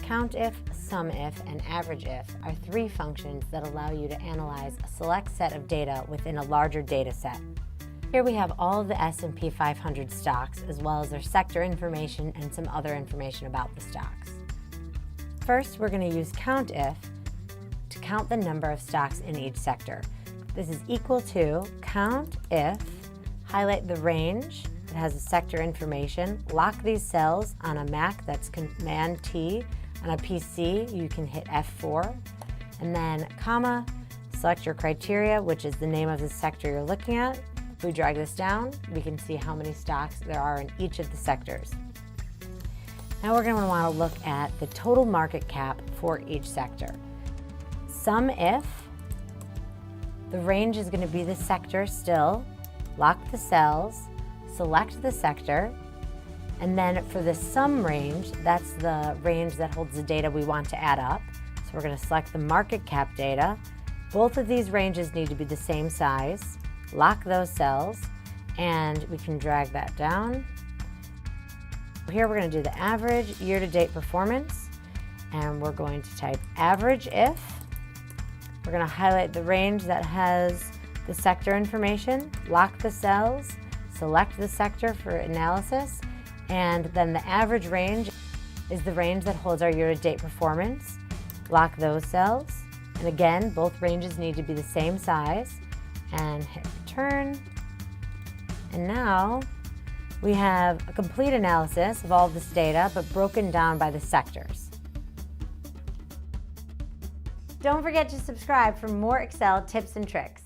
CountIf, SumIf, and AverageIf are three functions that allow you to analyze a select set of data within a larger data set. Here we have all of the S&P 500 stocks, as well as their sector information and some other information about the stocks. First, we're going to use CountIf to count the number of stocks in each sector. This is equal to CountIf, highlight the range that has the sector information, lock these cells on a Mac, that's Command-T. On a PC, you can hit F4, and then comma, select your criteria, which is the name of the sector you're looking at. If we drag this down, we can see how many stocks there are in each of the sectors. Now we're going to want to look at the total market cap for each sector. SumIf, the range is going to be the sector still, lock the cells, select the sector, and then for the sum range, that's the range that holds the data we want to add up. So we're going to select the market cap data. Both of these ranges need to be the same size. Lock those cells, and we can drag that down. Here we're going to do the average year-to-date performance, and we're going to type AverageIf. We're going to highlight the range that has the sector information, lock the cells, select the sector for analysis, and then the average range is the range that holds our year-to-date performance. Lock those cells, and again, both ranges need to be the same size, and hit return. And now we have a complete analysis of all of this data, but broken down by the sectors. Don't forget to subscribe for more Excel tips and tricks.